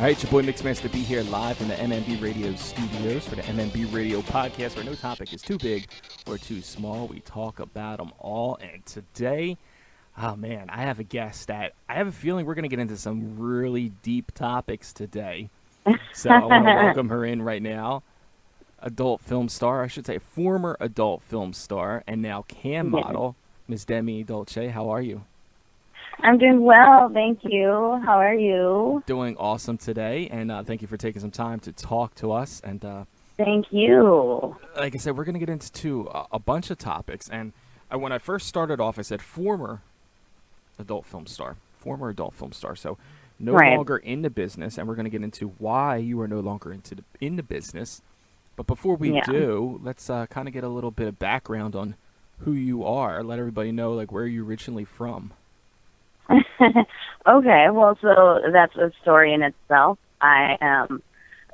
All right, your boy Masta B here live from the MMB Radio studios for the MMB Radio podcast, where no topic is too big or too small. We talk about them all. And today, oh man, I have a guest that I have a feeling we're going to get into some really deep topics today. So I want to welcome her in right now. Adult film star, I should say former adult film star, and now cam model, Ms. Demi Dolce. How are you? I'm doing well, thank you. How are you? Doing awesome today, and thank you for taking some time to talk to us. And thank you. Like I said, we're going to get into a bunch of topics. And when I first started off, I said former adult film star. So no longer in the business, and we're going to get into why you are no longer in the business. But before we do, let's kind of get a little bit of background on who you are. Let everybody know like where you're originally from. Okay, well, so that's a story in itself. I am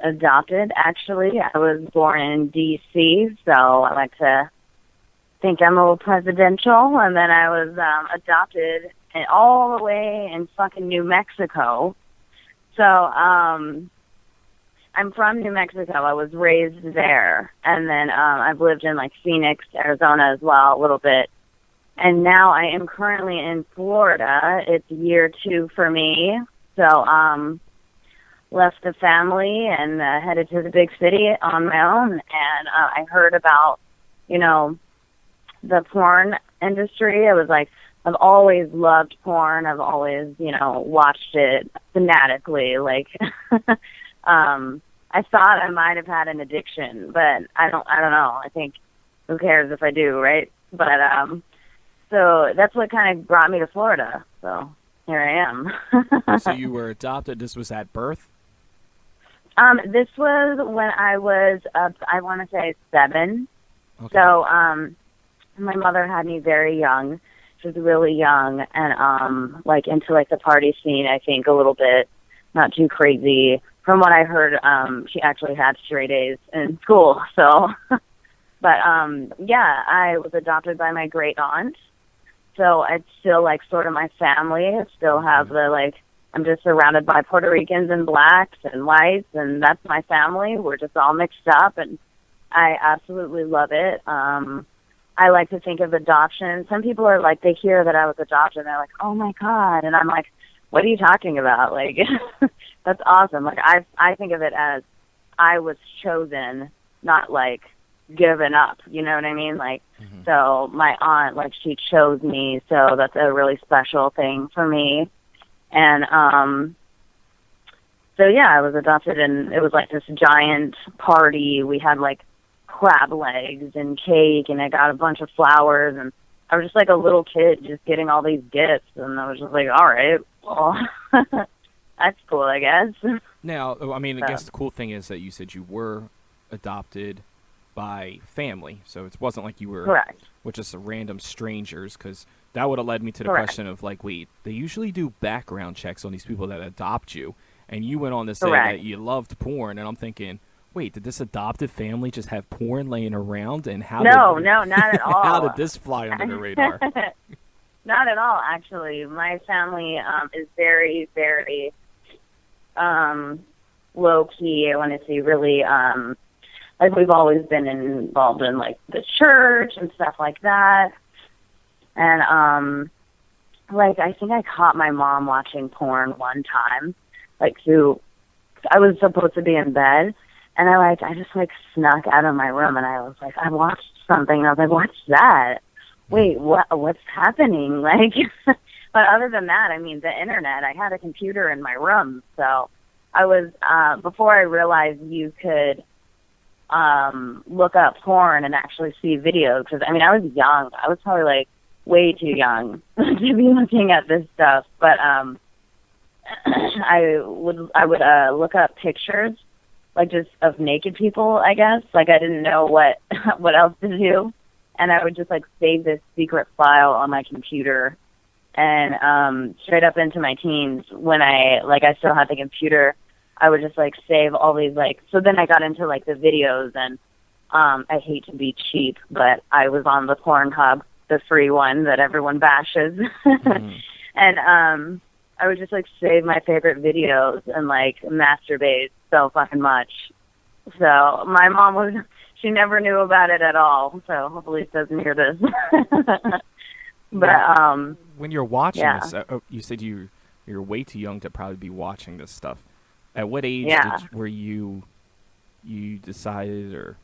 adopted, actually. I was born in D.C., so I like to think I'm a little presidential, and then I was adopted all the way in fucking New Mexico. So I'm from New Mexico. I was raised there, and then I've lived in, like, Phoenix, Arizona as well a little bit. And now I am currently in Florida. It's year 2 for me. So left the family and headed to the big city on my own. And I heard about, the porn industry. I was like, I've always loved porn. I've always, watched it fanatically. Like, I thought I might have had an addiction, but I don't know. I think who cares if I do, right? But so that's what kind of brought me to Florida. So here I am. So you were adopted. This was at birth? This was when I was, I want to say 7. Okay. So my mother had me very young. She was really young and into like the party scene, I think, a little bit. Not too crazy. From what I heard, she actually had straight A's in school. So, but I was adopted by my great aunt. So it's still, like, sort of my family. I still have I'm just surrounded by Puerto Ricans and blacks and whites, and that's my family. We're just all mixed up, and I absolutely love it. I like to think of adoption. Some people are like, they hear that I was adopted, and they're like, oh, my God. And I'm like, what are you talking about? Like, that's awesome. Like, I think of it as I was chosen, not, like, given up, you know what I mean? Like, so my aunt, like, she chose me, so that's a really special thing for me. And, I was adopted, and it was like this giant party. We had, like, crab legs and cake, and I got a bunch of flowers, and I was just like a little kid just getting all these gifts, and I was just like, all right, well, that's cool, I guess. Now, I mean, I guess the cool thing is that you said you were adopted by family, so it wasn't like you were with just random strangers, because that would have led me to the question of, like, wait, they usually do background checks on these people that adopt you, and you went on to say that you loved porn, and I'm thinking, wait, did this adopted family just have porn laying around, and how No, not at all. How did this fly under the radar? Not at all, actually. My family is very, very low-key. I want to say really... like, we've always been involved in, like, the church and stuff like that. And, I think I caught my mom watching porn one time. I was supposed to be in bed, and I just, snuck out of my room, and I was like, I watched something, and I was like, what's that? Wait, what's happening? Like, but other than that, I mean, the internet, I had a computer in my room, so I was, before I realized you could look up porn and actually see videos, because I mean I was young. I was probably like way too young to be looking at this stuff, but I would look up pictures like just of naked people, I guess. Like I didn't know what else to do, and I would just like save this secret file on my computer, and straight up into my teens when I still had the computer, I would just, like, save all these, like... So then I got into, like, the videos, and I hate to be cheap, but I was on the Pornhub, the free one that everyone bashes. And I would just like save my favorite videos and like masturbate so fucking much. So my mom she never knew about it at all. So hopefully she doesn't hear this. But when you're watching yeah. this, you said you're way too young to probably be watching this stuff. At what age were you decided or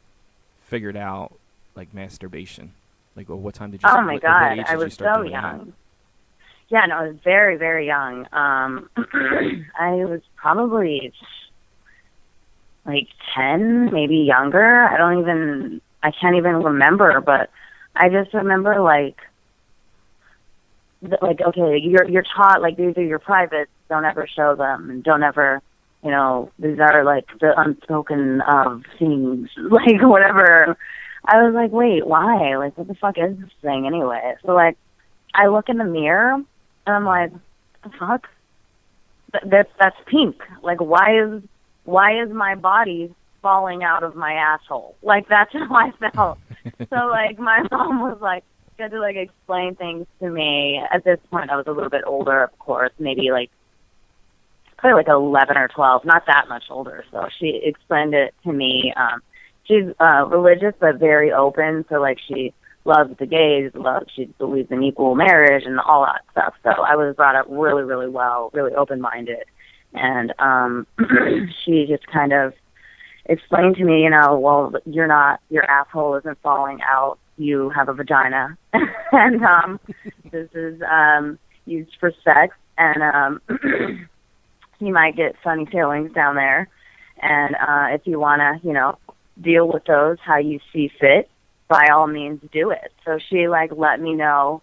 figured out like masturbation? Like, what time did you? Oh my God, I was so young. Yeah, no, I was very, very young. I was probably like 10, maybe younger. I can't even remember, but I just remember like, okay, you're taught like these are your privates. Don't ever show them, and don't ever, these are like the unspoken of things, like whatever. I was like, wait, why? Like, what the fuck is this thing anyway? So like, I look in the mirror and I'm like, what the fuck? That's pink. Like, why is my body falling out of my asshole? Like, that's how I felt. So like, my mom was like, she had to like explain things to me. At this point, I was a little bit older, of course, maybe like probably like 11 or 12, not that much older. So she explained it to me. She's religious but very open. So like, she loves the gays, she believes in equal marriage and all that stuff. So I was brought up really, really well, really open-minded. And she just kind of explained to me, well, your asshole isn't falling out. You have a vagina. And this is used for sex. And you might get funny feelings down there. And if you want to, deal with those how you see fit, by all means do it. So she like let me know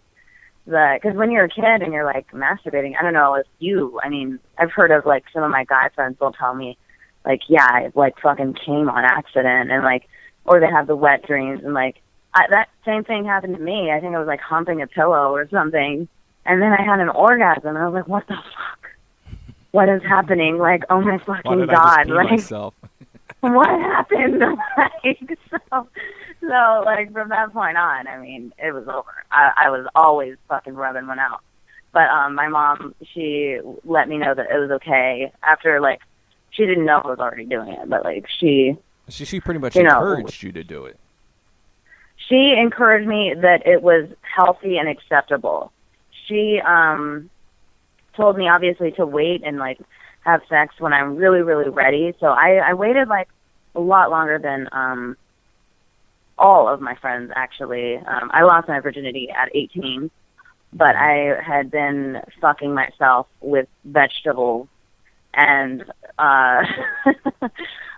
that, because when you're a kid and you're like masturbating, I don't know if I've heard of like some of my guy friends will tell me like, yeah, I like fucking came on accident, and like, or they have the wet dreams, and like that same thing happened to me. I think I was like humping a pillow or something, and then I had an orgasm, and I was like, what the fuck? What is happening? Like, oh my fucking God! I just pee like, myself? What happened? Like, so like from that point on, it was over. I was always fucking rubbing one out. But my mom, she let me know that it was okay after like, she didn't know I was already doing it, but like she pretty much encouraged you to do it. She encouraged me that it was healthy and acceptable. She told me obviously to wait and like have sex when I'm really, really ready. So I waited like a lot longer than all of my friends, actually. I lost my virginity at 18, but I had been fucking myself with vegetables and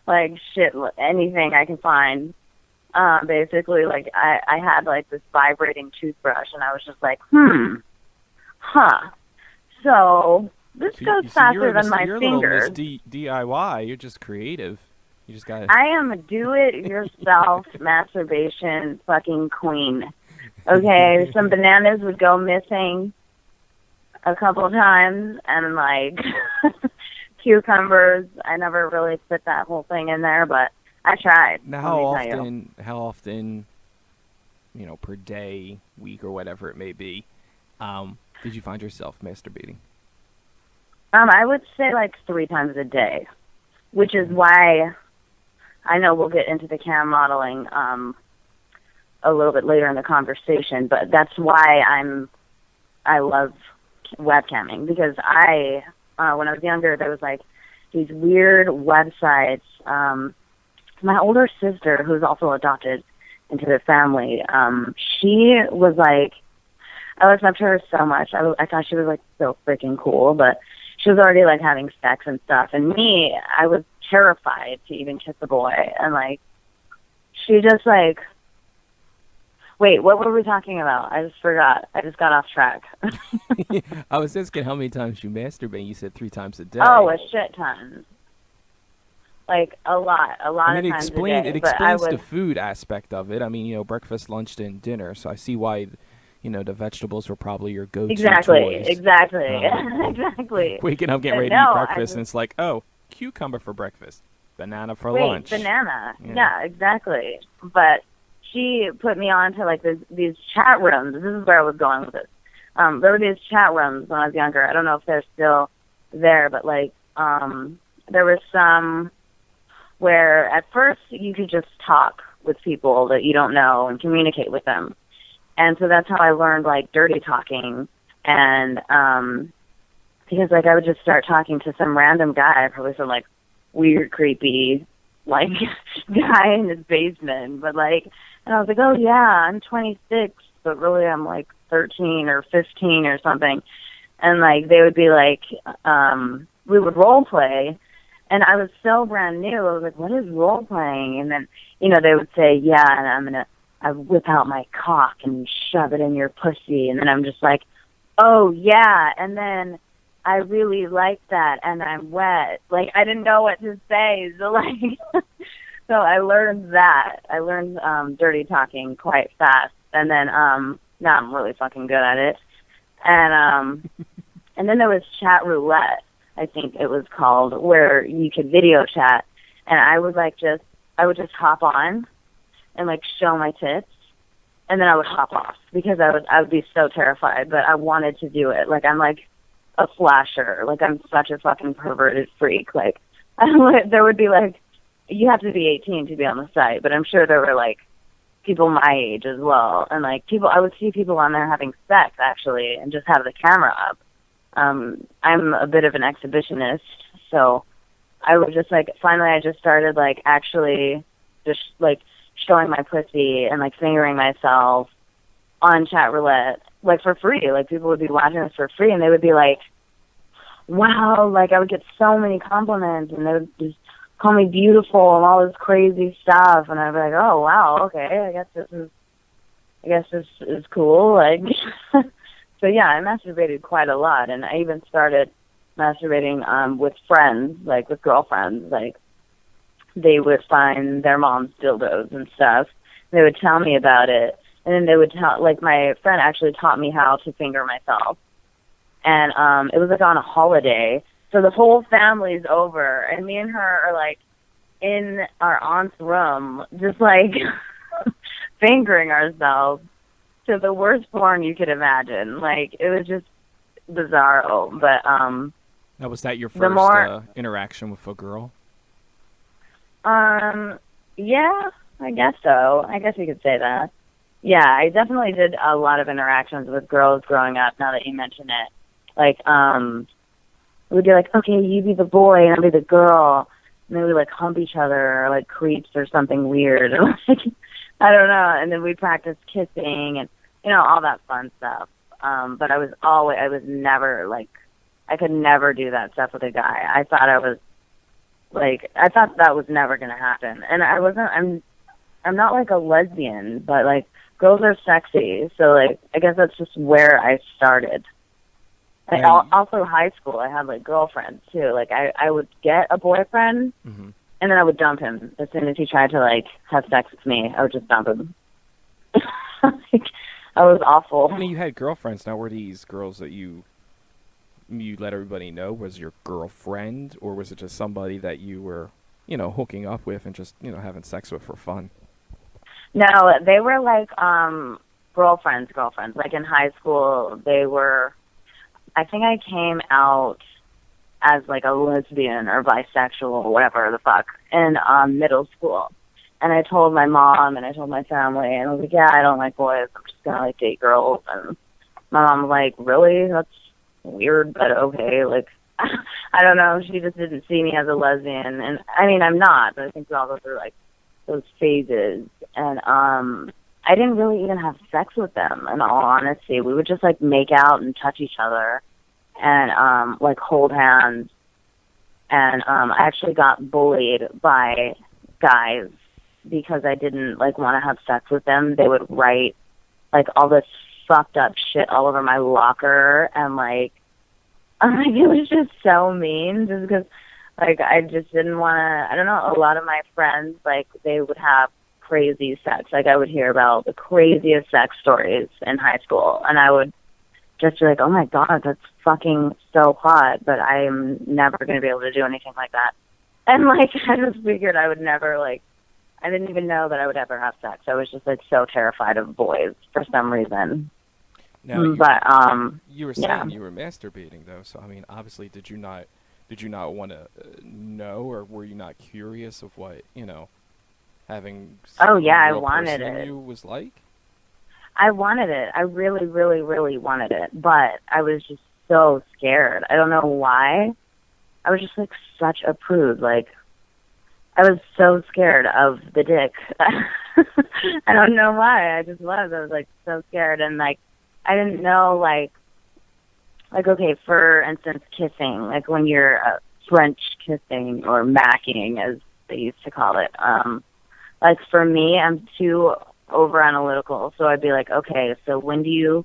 like shit, anything I can find. Basically, like I had like this vibrating toothbrush, and I was just like, so this goes faster than my fingers. You're DIY. You're just creative. You just got. I am a do-it-yourself masturbation fucking queen. Okay, some bananas would go missing a couple of times, and like cucumbers. I never really fit that whole thing in there, but I tried. Now, how often, per day, week, or whatever it may be, did you find yourself masturbating? I would say like 3 times a day, which is why I know we'll get into the cam modeling a little bit later in the conversation, but that's why I love webcamming, because when I was younger, there was like these weird websites. My older sister, who's also adopted into the family, she was like, I looked up to her so much. I thought she was like so freaking cool, but she was already like having sex and stuff. And me, I was terrified to even kiss a boy. And like, she just like, wait, what were we talking about? I just forgot. I just got off track. I was asking how many times you masturbate. You said 3 times a day. Oh, a shit ton. Like a lot of times a day. It explains the food aspect of it. Breakfast, lunch, and dinner. So I see why, the vegetables were probably your go-to choice. Exactly. Waking up, getting ready to eat breakfast, and it's like, oh, cucumber for breakfast, banana for lunch. Banana. Yeah, exactly. But she put me on to like these chat rooms. This is where I was going with this. there were these chat rooms when I was younger. I don't know if they're still there, but like there was some where at first you could just talk with people that you don't know and communicate with them. And so that's how I learned like dirty talking. And because like I would just start talking to some random guy, probably some like weird, creepy like guy in his basement. But like, and I was like, oh yeah, I'm 26, but really I'm like 13 or 15 or something. And like they would be like, we would role play. And I was so brand new. I was like, what is role playing? And then, you know, they would say, yeah, and I whip out my cock and shove it in your pussy. And then I'm just like, oh, yeah. And then I really like that, and I'm wet. Like, I didn't know what to say. So, like, so I learned that. I learned dirty talking quite fast. And then now I'm really fucking good at it. And then there was chat roulette, I think it was called, where you could video chat. And I would just hop on and like show my tits, and then I would hop off because I would be so terrified, but I wanted to do it. Like I'm like a flasher. Like I'm such a fucking perverted freak. Like there would be like, you have to be 18 to be on the site, but I'm sure there were like people my age as well. And like I would see people on there having sex actually and just have the camera up. I'm a bit of an exhibitionist, so I would just like, finally I just started like actually just like showing my pussy and like fingering myself on chat roulette, like for free. Like people would be watching this for free and they would be like, wow, like I would get so many compliments and they would just call me beautiful and all this crazy stuff. And I'd be like, oh wow, okay, I guess this is cool. Like, so yeah, I masturbated quite a lot, and I even started masturbating with friends, like with girlfriends. Like they would find their mom's dildos and stuff. They would tell me about it, and then they would tell. Like my friend actually taught me how to finger myself, and it was like on a holiday, so the whole family's over, and me and her are like in our aunt's room, just like fingering ourselves. To the worst porn you could imagine. Like, it was just bizarro. But, now, was that your first interaction with a girl? Yeah, I guess so. I guess you could say that. Yeah, I definitely did a lot of interactions with girls growing up, now that you mention it. Like, we'd be like, okay, you be the boy and I'll be the girl. And then we'd, like, hump each other or, like, creeps or something weird. Like, I don't know. And then we practiced kissing and, you know, all that fun stuff. But I was never, like, I could never do that stuff with a guy. I thought that was never going to happen. And I'm not like a lesbian, but like girls are sexy. So like, I guess that's just where I started. Like, also high school, I had like girlfriends too. Like I would get a boyfriend, mm-hmm. and then I would dump him as soon as he tried to like have sex with me. I would just dump him. Like, I was awful. I mean, you had girlfriends. Now, were these girls that you let everybody know was your girlfriend, or was it just somebody that you were, you know, hooking up with and just, you know, having sex with for fun? No, they were like girlfriends. Like in high school, they were. I think I came out as like a lesbian or bisexual or whatever the fuck in middle school. And I told my mom and I told my family, and I was like, yeah, I don't like boys. I'm just going to like date girls. And my mom was like, really? That's weird, but okay. Like, I don't know. She just didn't see me as a lesbian. And I mean, I'm not, but I think we all go through like those phases. And I didn't really even have sex with them, in all honesty. We would just like make out and touch each other and like hold hands. And I actually got bullied by guys because I didn't like want to have sex with them. They would write like all this fucked up shit all over my locker, and like it was just so mean, just because like I just didn't want to. I don't know, a lot of my friends, like, they would have crazy sex. Like, I would hear about the craziest sex stories in high school, and I would just be like, oh my god, that's fucking so hot, but I am never going to be able to do anything like that. And like, I just figured I would never, like, I didn't even know that I would ever have sex. I was just like so terrified of boys for some reason. Now But you were yeah. saying you were masturbating though, so I mean, obviously, did you not want to know, or were you not curious of what having Oh a yeah, I real wanted person in it. you was like? I wanted it. I really, really, really wanted it. But I was just so scared. I don't know why. I was just like such a prude. Like I was so scared of the dick. I don't know why. I just was. I was like so scared, and like I didn't know like okay, for instance, kissing. Like when you're French kissing or macking, as they used to call it. Like for me, I'm too over analytical. So I'd be like, okay, so when do you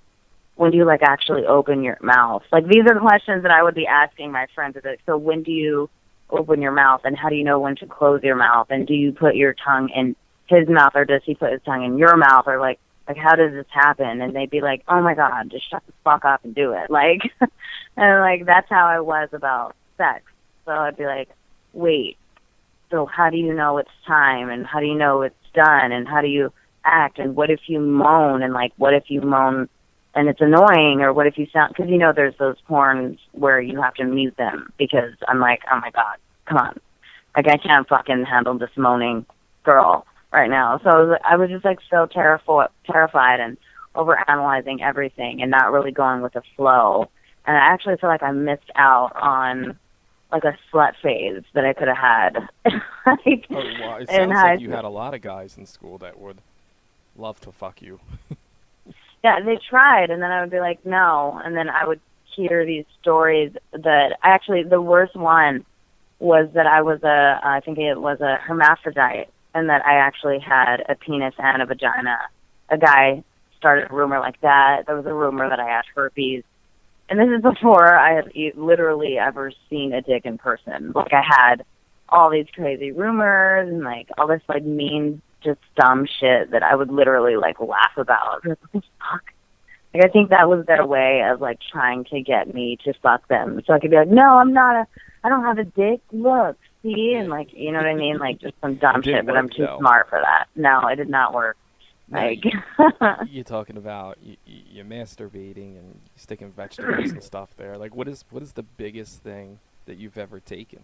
like actually open your mouth? Like these are the questions that I would be asking my friends. Like, so when do you open your mouth, and how do you know when to close your mouth? And do you put your tongue in his mouth, or does he put his tongue in your mouth, or like how does this happen? And they'd be like, oh my God, just shut the fuck up and do it. Like, and like that's how I was about sex. So I'd be like, wait, so how do you know it's time, and how do you know it's done, and how do you act, and what if you moan, and like what if you moan and it's annoying, or what if you sound, because there's those porns where you have to mute them, because I'm like, oh my God, come on, like I can't fucking handle this moaning girl right now. So I was just like so terrified and overanalyzing everything and not really going with the flow, and I actually feel like I missed out on like a slut phase that I could have had. Like, Oh, well, it in sounds high like you had a lot of guys in school that would love to fuck you. Yeah, they tried, and then I would be like, no, and then I would hear these stories that actually the worst one was that I think it was a hermaphrodite, and that I actually had a penis and a vagina. A guy started a rumor like that. There was a rumor that I had herpes. And this is before I had literally ever seen a dick in person. Like, I had all these crazy rumors and, like, all this, like, mean, just dumb shit that I would literally, like, laugh about. Like, what the fuck? Like, I think that was their way of, like, trying to get me to fuck them. So I could be like, no, I don't have a dick. Look, see? And, like, you know what I mean? Like, just some dumb shit, but I'm too smart for that. No, it did not work. Like, you're talking about you're masturbating and sticking vegetables and stuff there. Like, what is the biggest thing that you've ever taken?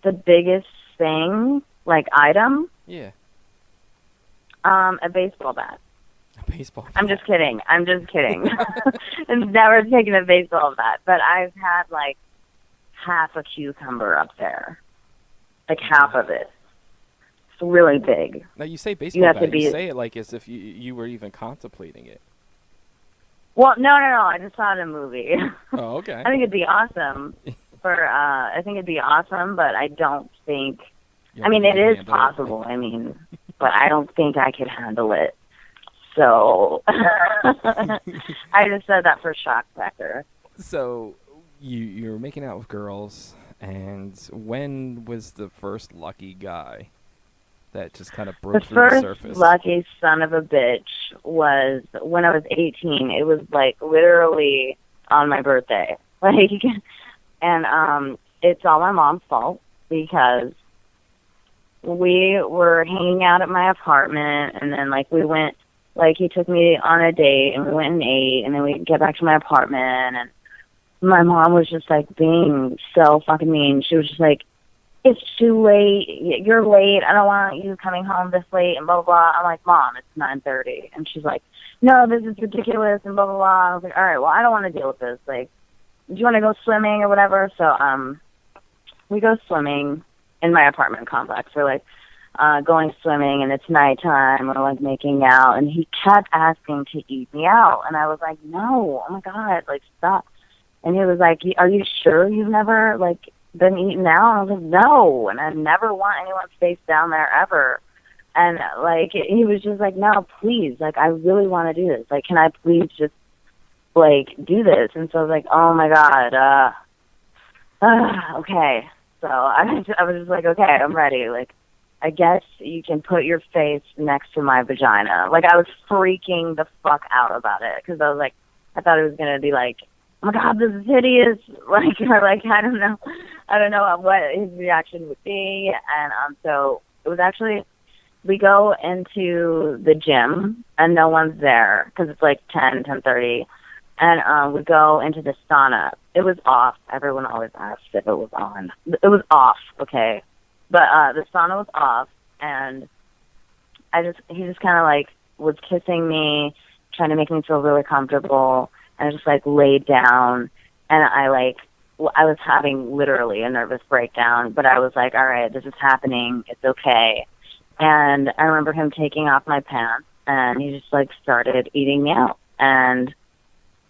The biggest thing, like item? Yeah. A baseball bat. A baseball bat. I'm just kidding. I've never taken a baseball bat, but I've had like half a cucumber up there, like half of it. It's really big. Now you say baseball bat. You say it like as if you were even contemplating it. Well, no. I just saw it in a movie. Oh, okay. I think it'd be awesome. I think it'd be awesome, but I don't think. I mean, it is possible. I mean, but I don't think I could handle it. So I just said that for shock factor. So you're making out with girls, and when was the first lucky guy that just kind of broke through the surface? The first lucky son of a bitch was when I was 18. It was like literally on my birthday. Like, and it's all my mom's fault because we were hanging out at my apartment, and then like we went, like he took me on a date, and we went and ate, and then we get back to my apartment, and my mom was just like being so fucking mean. She was just like, it's too late, you're late, I don't want you coming home this late, and blah, blah, blah. I'm like, Mom, it's 9:30. And she's like, no, this is ridiculous, and blah, blah, blah. I was like, all right, well, I don't want to deal with this. Like, do you want to go swimming or whatever? So we go swimming in my apartment complex. We're like going swimming, and it's nighttime. We're like making out, and he kept asking to eat me out. And I was like, no, oh my God, like, stop. And he was like, are you sure you've never, like, been eaten out? I was like, no, and I never want anyone's face down there ever. And like he was just like, no, please, like I really want to do this. Like, can I please just like do this? And so I was like, oh my God, okay. So I was just like, okay, I'm ready. Like, I guess you can put your face next to my vagina. Like, I was freaking the fuck out about it because I was like, I thought it was gonna be like, oh my God, this is hideous. Like, or like, I don't know what his reaction would be. And so it was actually we go into the gym, and no one's there because it's like 10:30. And we go into the sauna. It was off. Everyone always asks if it was on. It was off, okay? But the sauna was off, and he just kind of like was kissing me, trying to make me feel really comfortable, and I just like laid down, and I was having literally a nervous breakdown, but I was like, all right, this is happening. It's okay. And I remember him taking off my pants, and he just like started eating me out. And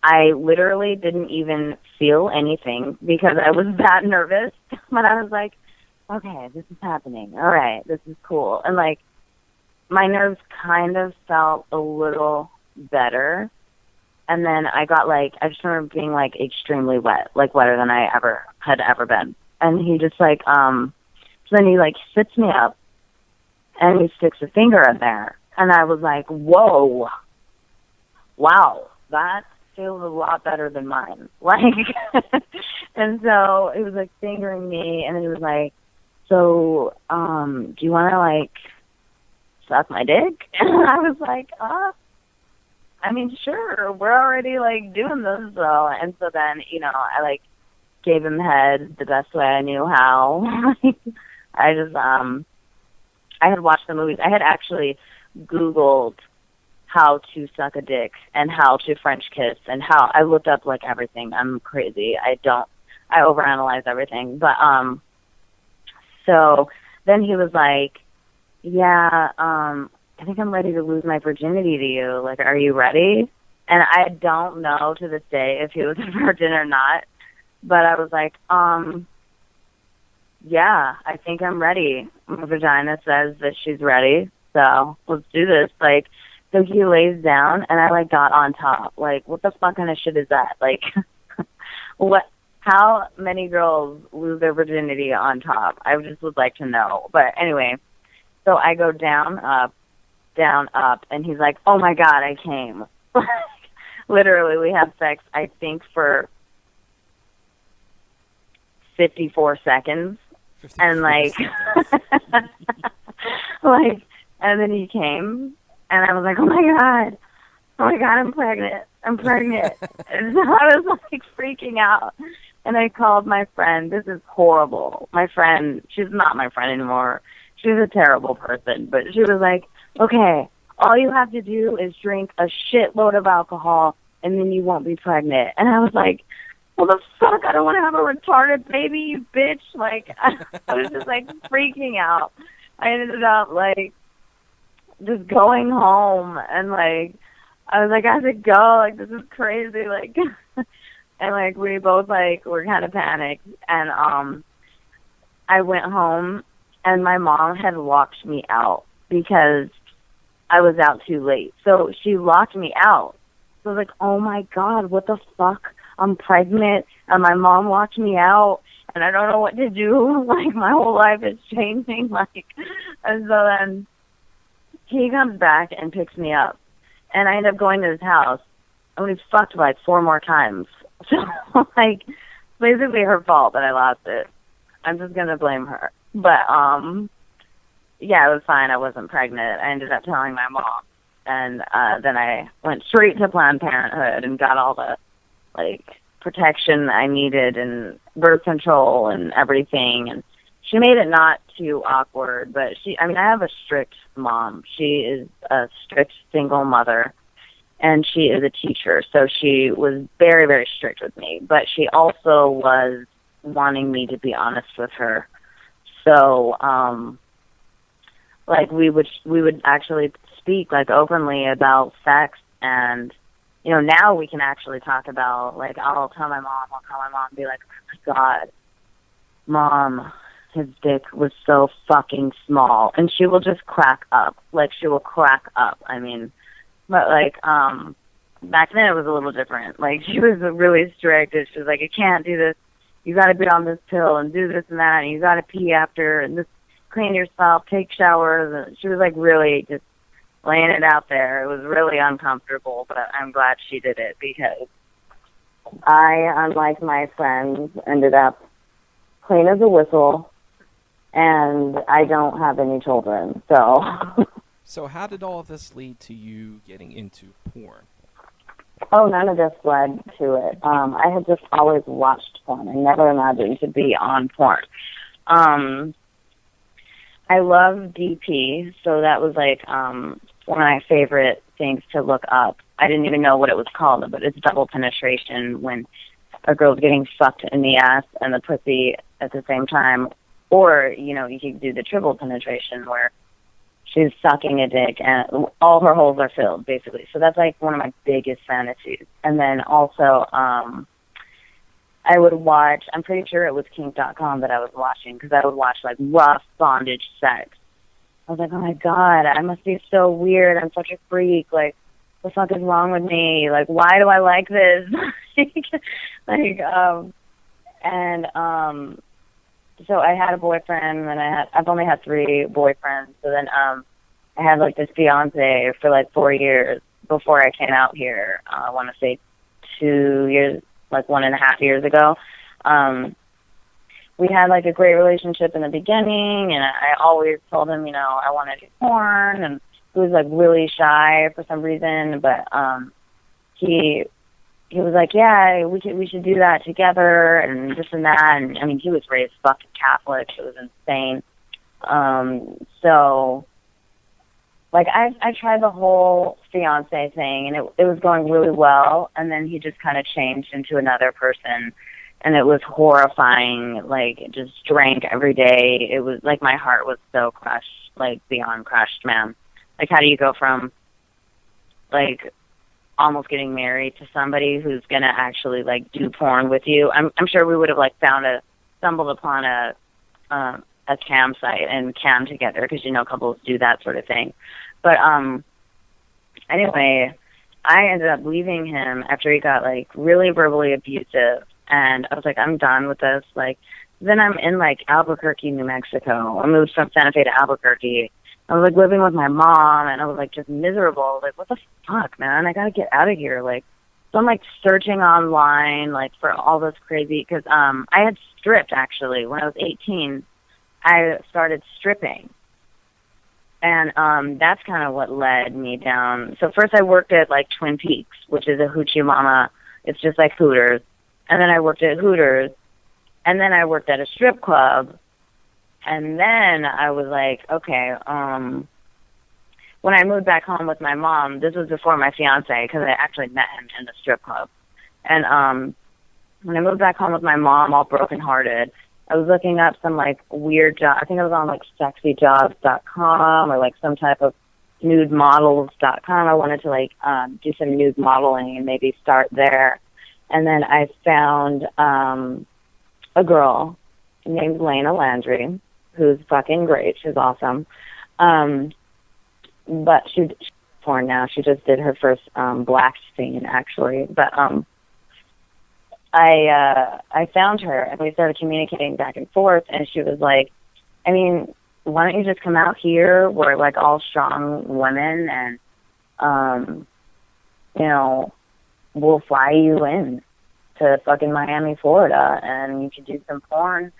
I literally didn't even feel anything because I was that nervous. But I was like, okay, this is happening. All right, this is cool. And like my nerves kind of felt a little better. And then I just remember being like extremely wet, like wetter than I had ever been. And he just like, so then he like sits me up and he sticks a finger in there. And I was like, whoa, wow, that feels a lot better than mine. Like, and so it was like fingering me, and then he was like, so, do you want to like suck my dick? And I was like, I mean, sure, we're already like doing this, so. And so then, you know, I like gave him head the best way I knew how. I just, I had watched the movies. I had actually Googled how to suck a dick and how to French kiss and how I looked up like everything. I'm crazy. I overanalyze everything. But, so then he was like, yeah, I think I'm ready to lose my virginity to you. Like, are you ready? And I don't know to this day if he was a virgin or not. But I was like, yeah, I think I'm ready. My vagina says that she's ready. So let's do this. Like, so he lays down and I like got on top. Like, what the fuck kind of shit is that? Like, how many girls lose their virginity on top? I just would like to know. But anyway, so I go down, up, and he's like, oh my God, I came. Literally, we have sex, I think, for 54 seconds. 54 and like, like, and then he came, and I was like, oh my God, I'm pregnant. And so I was like freaking out. And I called my friend. This is horrible. My friend, she's not my friend anymore. She's a terrible person. But she was like, okay, all you have to do is drink a shitload of alcohol, and then you won't be pregnant. And I was like, well, the fuck? I don't want to have a retarded baby, you bitch. Like, I was just, like, freaking out. I ended up, like, just going home. And, like, I was like, I have to go. Like, this is crazy. Like, and, like, we both, like, were kind of panicked. And I went home, and my mom had locked me out because I was out too late. So she locked me out. So I was like, oh, my God, what the fuck? I'm pregnant, and my mom locked me out, and I don't know what to do. Like, my whole life is changing. Like, and so then he comes back and picks me up, and I end up going to his house, and we fucked like 4 more times. So, like, basically her fault that I lost it. I'm just gonna blame her. But yeah, it was fine. I wasn't pregnant. I ended up telling my mom, and then I went straight to Planned Parenthood and got all the like protection I needed and birth control and everything. And she made it not too awkward, but I have a strict mom. She is a strict single mother, and she is a teacher. So she was very, very strict with me, but she also was wanting me to be honest with her. So, like we would actually speak like openly about sex, and you know, now we can actually talk about, like, I'll call my mom and be like, oh my God, Mom, his dick was so fucking small. And she will just crack up. Like, she will crack up. I mean, but, like, back then it was a little different. Like, she was really strict. She was like, you can't do this. You got to be on this pill and do this and that, and you got to pee after, and just clean yourself, take showers. And she was, like, really just laying it out there. It was really uncomfortable, but I'm glad she did it because I, unlike my friends, ended up clean as a whistle, and I don't have any children, so. So how did all of this lead to you getting into porn? Oh, none of this led to it. I had just always watched porn. I never imagined to be on porn. I love DP, so that was like one of my favorite things to look up. I didn't even know what it was called, but it's double penetration, when a girl's getting fucked in the ass and the pussy at the same time. Or, you know, you could do the triple penetration where she's sucking a dick and all her holes are filled, basically. So that's like one of my biggest fantasies. And then also, I would watch, I'm pretty sure it was kink.com that I was watching, because I would watch like rough bondage sex. I was like, oh my God, I must be so weird. I'm such a freak. Like, what the fuck is wrong with me? Like, why do I like this? So I had a boyfriend, and I've only had 3 boyfriends. So then I had like this fiance for like 4 years before I came out here. I want to say 2 years, like 1.5 years ago. We had like a great relationship in the beginning, and I always told him, you know, I want to do porn, and he was like really shy for some reason, but he was like, yeah, we should do that together, and this and that. And I mean, he was raised fucking Catholic. It was insane. So like I tried the whole fiance thing, and it was going really well, and then he just kind of changed into another person, and it was horrifying. Like, just drank every day. It was like my heart was so crushed, like beyond crushed, man. Like, how do you go from like almost getting married to somebody who's gonna actually like do porn with you? I'm sure we would have like stumbled upon a cam site and cam together, because you know couples do that sort of thing. But anyway, I ended up leaving him after he got like really verbally abusive, and I was like, I'm done with this. Like, then I'm in like Albuquerque, New Mexico. I moved from Santa Fe to Albuquerque. I was like living with my mom, and I was like just miserable. Like, what the fuck, man? I gotta get out of here. Like, so I'm like searching online like for all this crazy, because I had stripped actually when I was 18. I started stripping, and that's kind of what led me down. So first I worked at like Twin Peaks, which is a hoochie mama. It's just like Hooters. And then I worked at Hooters, and then I worked at a strip club. And then I was like, okay, when I moved back home with my mom, this was before my fiance, because I actually met him in the strip club. And when I moved back home with my mom, all brokenhearted, I was looking up some like weird job. I think I was on like sexyjobs.com or like some type of nudemodels.com. I wanted to like do some nude modeling and maybe start there. And then I found a girl named Lena Landry, who's fucking great. She's awesome. But she's porn now. She just did her first black scene, actually. But I found her, and we started communicating back and forth, and she was like, I mean, why don't you just come out here? We're like all strong women, and you know, we'll fly you in to fucking Miami, Florida, and you could do some porn.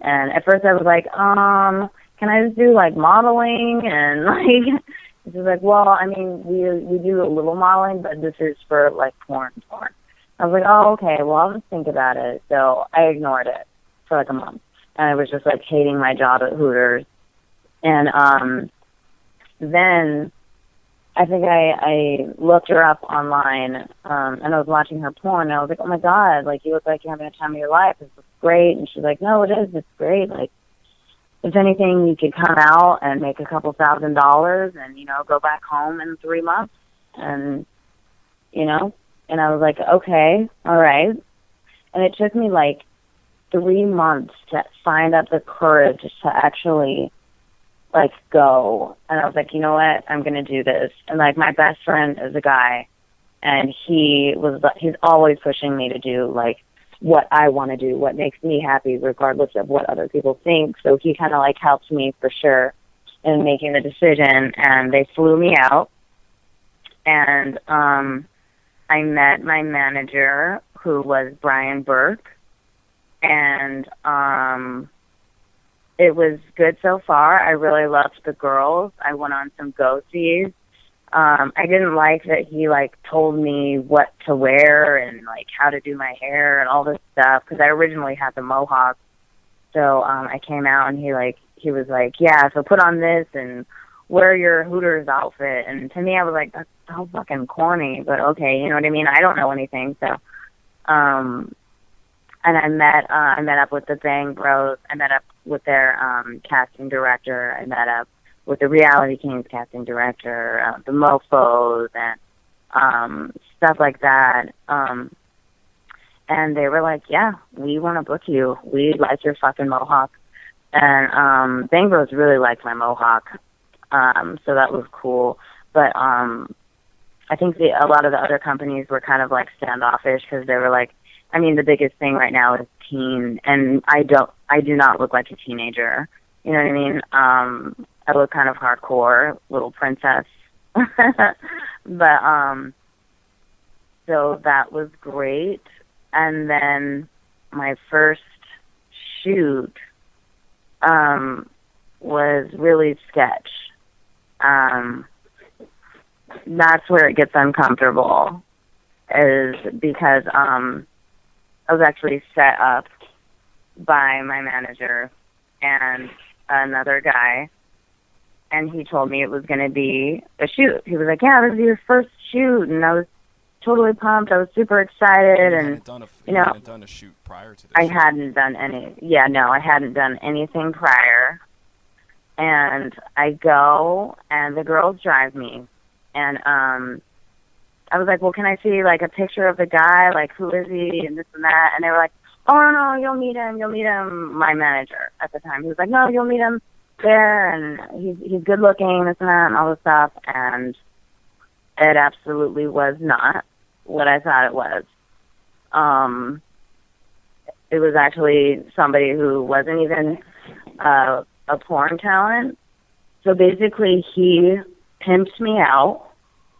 And at first I was like, can I just do like modeling? And like, she was like, well, I mean, we do a little modeling, but this is for like porn. I was like, oh, okay, well, I'll just think about it. So I ignored it for like a month, and I was just like hating my job at Hooters. And then I think I looked her up online, and I was watching her porn, and I was like, oh my God, like, you look like you're having a time of your life. This is great. And she's like, no, it is. It's great. Like, if anything, you could come out and make a couple $1,000s and, you know, go back home in 3 months. And, you know, and I was like, okay, all right. And it took me like 3 months to find up the courage to actually like go. And I was like, you know what, I'm gonna do this. And like, my best friend is a guy, and he's always pushing me to do like what I want to do, what makes me happy, regardless of what other people think. So he kind of like helped me for sure in making the decision. And they flew me out, and I met my manager, who was Brian Burke, and it was good so far. I really loved the girls. I went on some go-sees. I didn't like that he, like, told me what to wear and, like, how to do my hair and all this stuff, because I originally had the mohawk. So I came out, and he was like, yeah, so put on this and wear your Hooters outfit. And to me, I was like, that's so fucking corny, but okay, you know what I mean? I don't know anything, so. And I met up with the Bang Bros. I met up with their casting director. I met up with the Reality Kings casting director, the Mofos, and stuff like that. And they were like, yeah, we want to book you. We like your fucking mohawk. And Bang Bros really liked my mohawk, so that was cool. But I think a lot of the other companies were kind of like standoffish because they were like, I mean, the biggest thing right now is teen, and I do not look like a teenager. You know what I mean? I look kind of hardcore, little princess. But so that was great. And then my first shoot was really sketch. That's where it gets uncomfortable, is because I was actually set up by my manager and another guy, and he told me it was going to be a shoot. He was like, yeah, this is your first shoot, and I was totally pumped. I was super excited, and you hadn't done a shoot prior to this. I hadn't done any. Yeah, no, I hadn't done anything prior. And I go, and the girls drive me, and I was like, well, can I see like a picture of the guy? Like, who is he? And this and that. And they were like, oh no, you'll meet him. You'll meet him. My manager at the time, he was like, no, you'll meet him there, and he's good looking, this and that, and all this stuff. And it absolutely was not what I thought it was. It was actually somebody who wasn't even a porn talent. So basically, he pimped me out.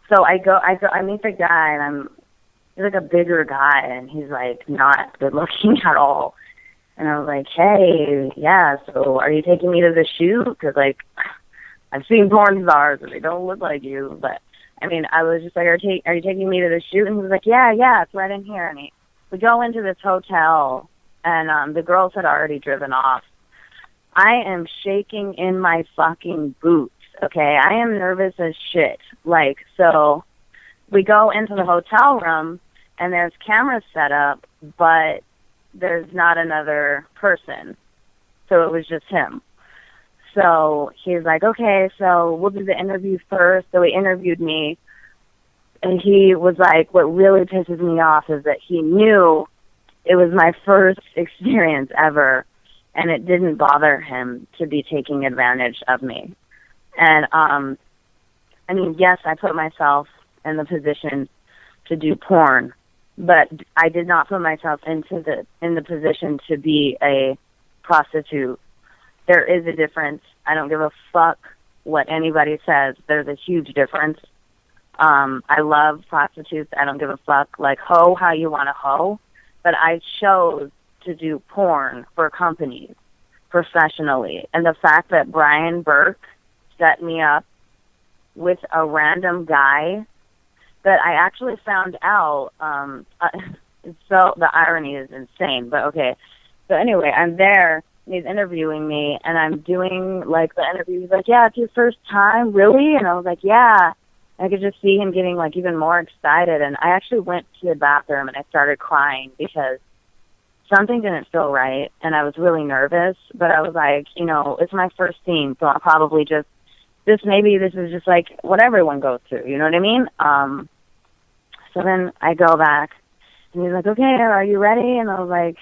So I meet the guy, and he's like a bigger guy, and he's like not good looking at all. And I was like, hey, yeah, so are you taking me to the shoot? Because like, I've seen porn stars, and they don't look like you. But I mean, I was just like, are you taking me to the shoot? And he was like, yeah, it's right in here. And we go into this hotel, and the girls had already driven off. I am shaking in my fucking boots, okay? I am nervous as shit. Like, so we go into the hotel room, and there's cameras set up, but there's not another person. So it was just him. So he's like, okay, so we'll do the interview first. So he interviewed me, and he was like, what really pisses me off is that he knew it was my first experience ever, and it didn't bother him to be taking advantage of me. And, I mean, yes, I put myself in the position to do porn, but I did not put myself in the position to be a prostitute. There is a difference. I don't give a fuck what anybody says. There's a huge difference. I love prostitutes. I don't give a fuck. Like, hoe how you want to hoe. But I chose to do porn for companies professionally. And the fact that Brian Burke set me up with a random guy that I actually found out, so the irony is insane, but okay. So anyway, I'm there, and he's interviewing me, and I'm doing, like, the interview. He's like, yeah, it's your first time, really? And I was like, yeah. And I could just see him getting, like, even more excited, and I actually went to the bathroom, and I started crying because something didn't feel right, and I was really nervous, but I was like, you know, it's my first scene, so I'll probably just, maybe this is just, like, what everyone goes through, you know what I mean? So then I go back, and he's like, okay, are you ready? And I was like,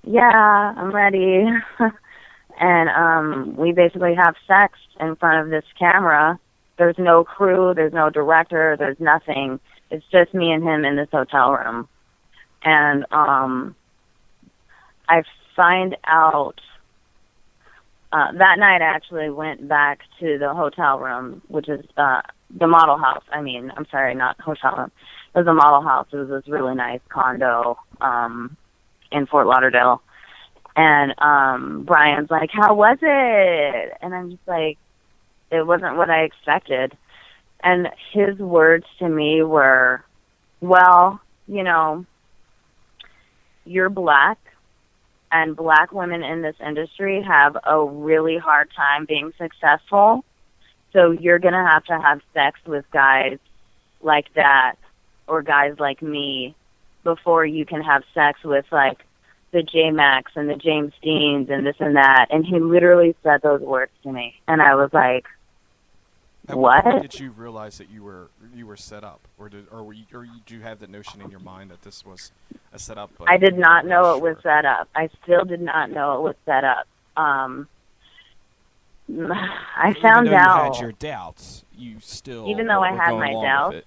yeah, I'm ready. And we basically have sex in front of this camera. There's no crew, there's no director, there's nothing. It's just me and him in this hotel room. And I find out that night I actually went back to the hotel room, which is the model house. I mean, I'm sorry, not hotel room. It was a model house. It was this really nice condo in Fort Lauderdale. And Brian's like, how was it? And I'm just like, it wasn't what I expected. And his words to me were, well, you know, you're black, and black women in this industry have a really hard time being successful. So you're going to have sex with guys like that or guys like me before you can have sex with, like, the J-Max and the James Deans and this and that. And he literally said those words to me. And I was like, what? When did you realize that you were set up, or did you have the notion in your mind that this was a setup? I did not know it was set up. I still did not know it was set up. I found out. Even though you had your doubts, you still even though I had my doubts,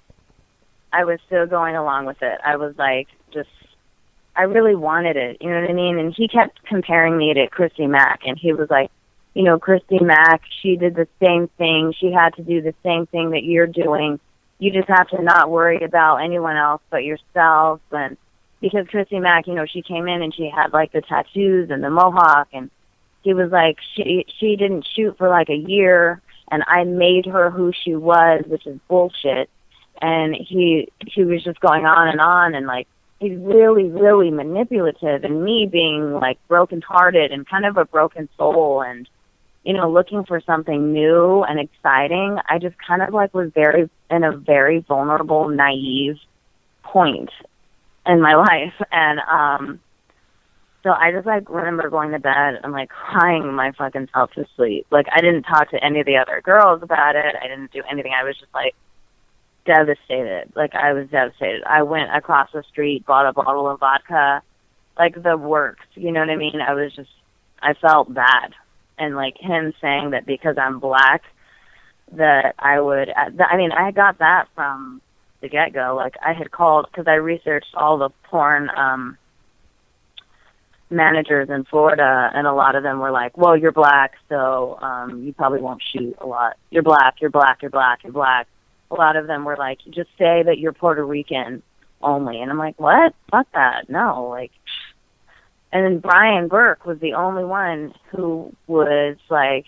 I was still going along with it. I was like, I really wanted it. You know what I mean? And he kept comparing me to Christy Mack, and he was like, you know, Christy Mack, she did the same thing. She had to do the same thing that you're doing. You just have to not worry about anyone else but yourself. And because Christy Mack, you know, she came in and she had, like, the tattoos and the mohawk, and he was like, she didn't shoot for, like, a year, and I made her who she was, which is bullshit. And he was just going on, and, like, he's really, really manipulative, and me being, like, brokenhearted and kind of a broken soul and, you know, looking for something new and exciting, I just kind of, like, was in a very vulnerable, naive point in my life. And so I just, like, remember going to bed and, like, crying my fucking self to sleep. Like, I didn't talk to any of the other girls about it. I didn't do anything. I was just, like, devastated. Like, I was devastated. I went across the street, bought a bottle of vodka, like, the works. You know what I mean? I felt bad. And, like, him saying that because I'm black, that I would, I mean, I got that from the get-go. Like, I had called, because I researched all the porn managers in Florida, and a lot of them were like, well, you're black, so you probably won't shoot a lot. You're black, you're black, you're black, you're black. A lot of them were like, just say that you're Puerto Rican only. And I'm like, what? Fuck that. No, like. And then Brian Burke was the only one who was like,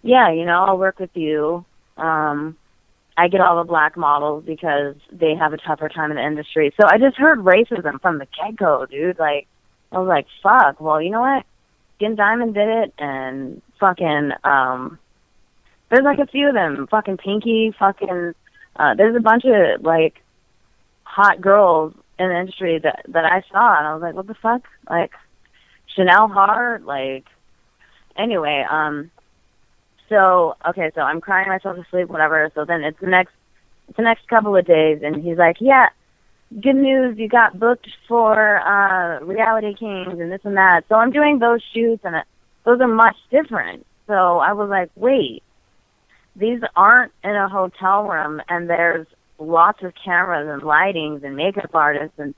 yeah, you know, I'll work with you. I get all the black models because they have a tougher time in the industry. So I just heard racism from the get-go, dude. Like, I was like, fuck, well, you know what? Skin Diamond did it, and fucking, there's, like, a few of them. Fucking Pinky, fucking, there's a bunch of, like, hot girls in the industry that I saw, and I was like, what the fuck? Like, Chanel Hart, like, anyway, so I'm crying myself to sleep, whatever, so then it's the next couple of days, and he's like, yeah, good news, you got booked for, Reality Kings and this and that, so I'm doing those shoots, and those are much different, so I was like, wait, these aren't in a hotel room, and there's lots of cameras and lightings and makeup artists, and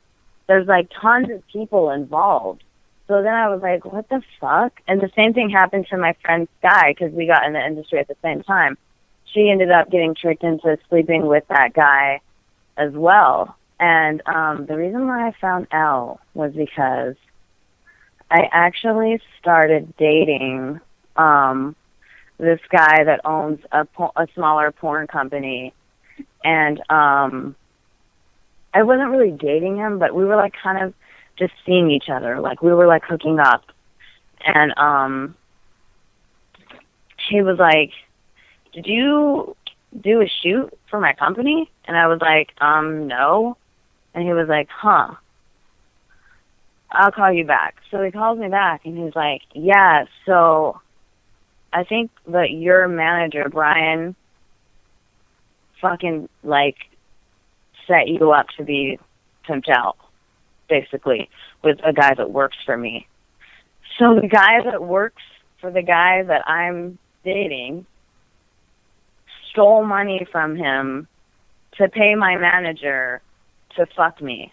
there's, like, tons of people involved. So then I was like, what the fuck? And the same thing happened to my friend Sky, because we got in the industry at the same time. She ended up getting tricked into sleeping with that guy as well. And the reason why I found out was because I actually started dating this guy that owns a smaller porn company. And I wasn't really dating him, but we were, like, kind of just seeing each other. Like, we were, like, hooking up. And he was like, did you do a shoot for my company? And I was like, no. And he was like, huh. I'll call you back. So he calls me back, and he's like, yeah, so I think that your manager, Brian, fucking, like, set you up to be pimped out, basically, with a guy that works for me. So the guy that works for the guy that I'm dating stole money from him to pay my manager to fuck me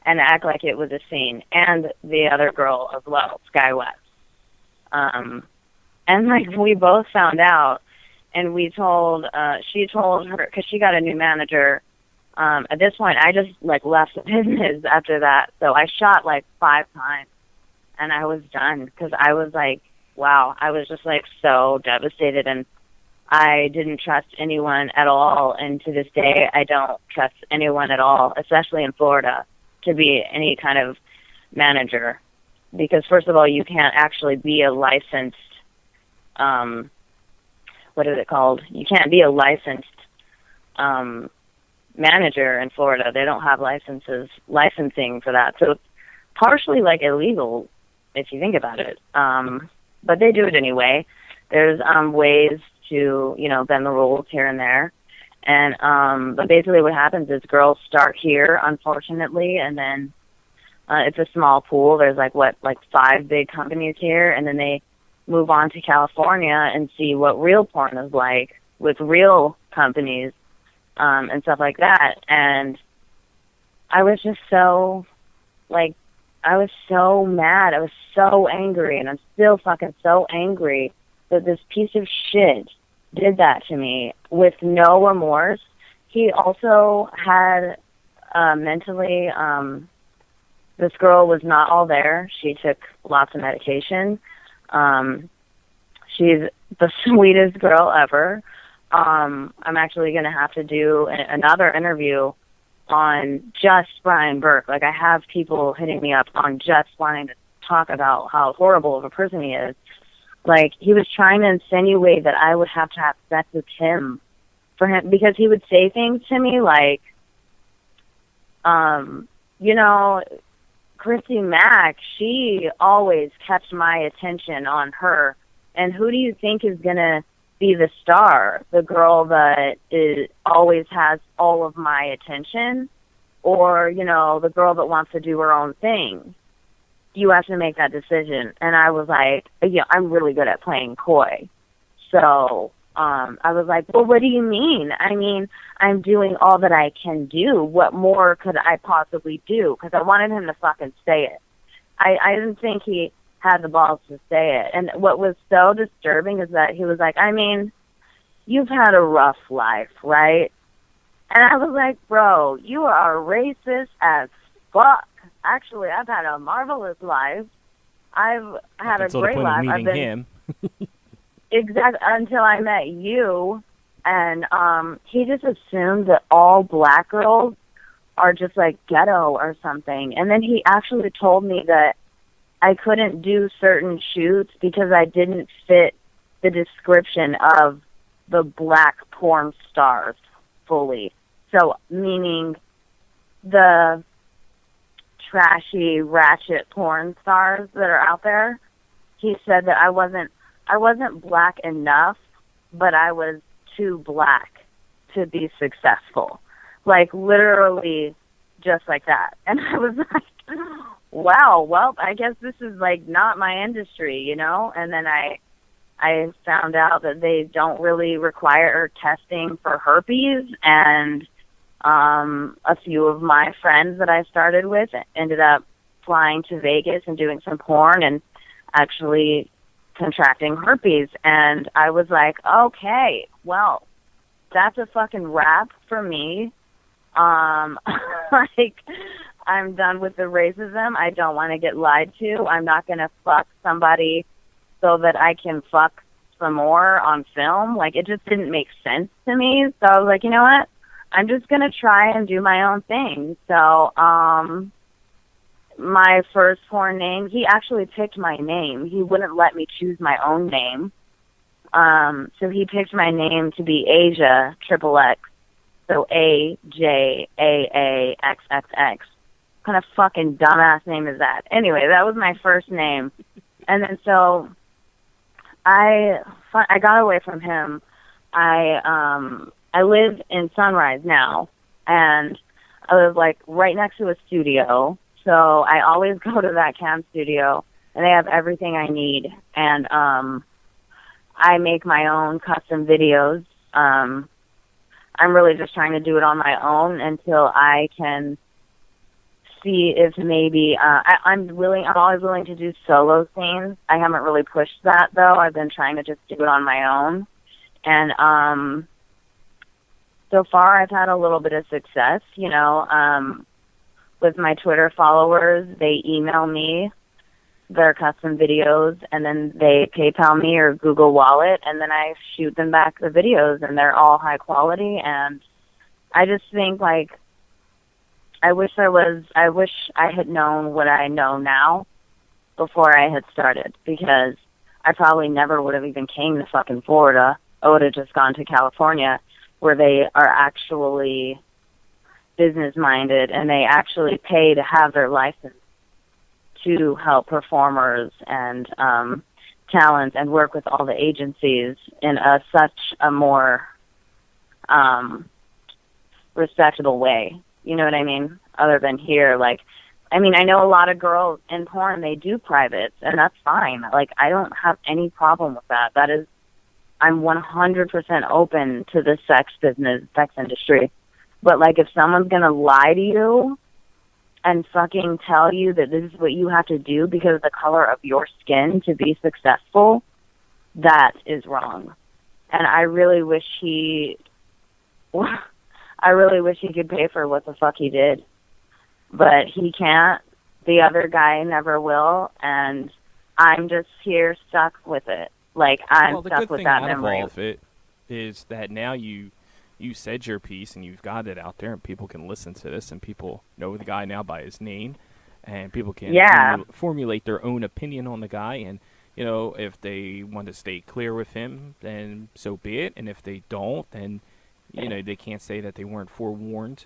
and act like it was a scene, and the other girl as well, Sky West. And, like, we both found out, and we told, she told her, because she got a new manager. At this point, I just, like, left the business after that. So I shot, like, 5 times. and I was done because I was like, wow, I was just like so devastated, and I didn't trust anyone at all. And to this day, I don't trust anyone at all, especially in Florida, to be any kind of manager. Because first of all, you can't actually be a licensed, what is it called? You can't be a licensed manager in Florida. They don't have licensing for that. So it's partially like illegal if you think about it. But they do it anyway. There's ways to, bend the rules here and there. And but basically what happens is girls start here, unfortunately, and then it's a small pool. There's like 5 big companies here, and then they move on to California and see what real porn is like with real companies and stuff like that. And I was just so, I was so mad. I was so angry, and I'm still fucking so angry that this piece of shit did that to me with no remorse. He also had mentally, this girl was not all there. She took lots of medication. She's the sweetest girl ever. I'm actually going to have to do another interview on just Brian Burke. Like, I have people hitting me up on just wanting to talk about how horrible of a person he is. Like, he was trying to insinuate that I would have to have sex with him for him, because he would say things to me like, Christy Mack, she always kept my attention on her. And who do you think is going to be the star? The girl that always has all of my attention, or, the girl that wants to do her own thing? You have to make that decision. And I was like, I'm really good at playing coy. So I was like, well, what do you mean? I mean, I'm doing all that I can do. What more could I possibly do? Because I wanted him to fucking say it. I didn't think he had the balls to say it. And what was so disturbing is that he was like, I mean, you've had a rough life, right? And I was like, bro, you are racist as fuck. Actually, I've had a marvelous life. I've had a great life. I've been him. Exactly, until I met you, and he just assumed that all black girls are just like ghetto or something. And then he actually told me that I couldn't do certain shoots because I didn't fit the description of the black porn stars fully. So, meaning the trashy, ratchet porn stars that are out there. He said that I wasn't black enough, but I was too black to be successful. Like, literally just like that. And I was like, wow, well, I guess this is like not my industry, And then I found out that they don't really require testing for herpes, and a few of my friends that I started with ended up flying to Vegas and doing some porn and actually contracting herpes. And I was like, okay, well, that's a fucking wrap for me. Like, I'm done with the racism. I don't want to get lied to. I'm not going to fuck somebody so that I can fuck some more on film. Like, it just didn't make sense to me. So I was like, you know what? I'm just going to try and do my own thing. So, my first porn name, he actually picked my name. He wouldn't let me choose my own name. So he picked my name to be Asia XXX. So AJAAXXX. What kind of fucking dumbass name is that? Anyway, that was my first name. And then so I got away from him. I live in Sunrise now, and I live like right next to a studio. So I always go to that cam studio, and they have everything I need. And I make my own custom videos. I'm really just trying to do it on my own until I can see if maybe I'm always willing to do solo scenes. I haven't really pushed that though. I've been trying to just do it on my own. And so far I've had a little bit of success, with my Twitter followers. They email me their custom videos, and then they PayPal me or Google Wallet, and then I shoot them back the videos, and they're all high quality. And I just think, like, I wish I had known what I know now before I had started, because I probably never would have even came to fucking Florida. I would have just gone to California, where they are actually business-minded, and they actually pay to have their license to help performers and talents and work with all the agencies in such a more respectable way. You know what I mean? Other than here, like, I mean, I know a lot of girls in porn, they do privates, and that's fine. Like, I don't have any problem with that. I'm 100% open to the sex business, sex industry. But, like, if someone's going to lie to you and fucking tell you that this is what you have to do because of the color of your skin to be successful, that is wrong. And I really wish he could pay for what the fuck he did. But he can't. The other guy never will. And I'm just here stuck with it. Like, I'm stuck with that memory. Well, the good thing out of all of it is that now you said your piece and you've got it out there, and people can listen to this, and people know the guy now by his name, and people can formulate their own opinion on the guy. And, you know, if they want to stay clear with him, then so be it. And if they don't, then, you know, they can't say that they weren't forewarned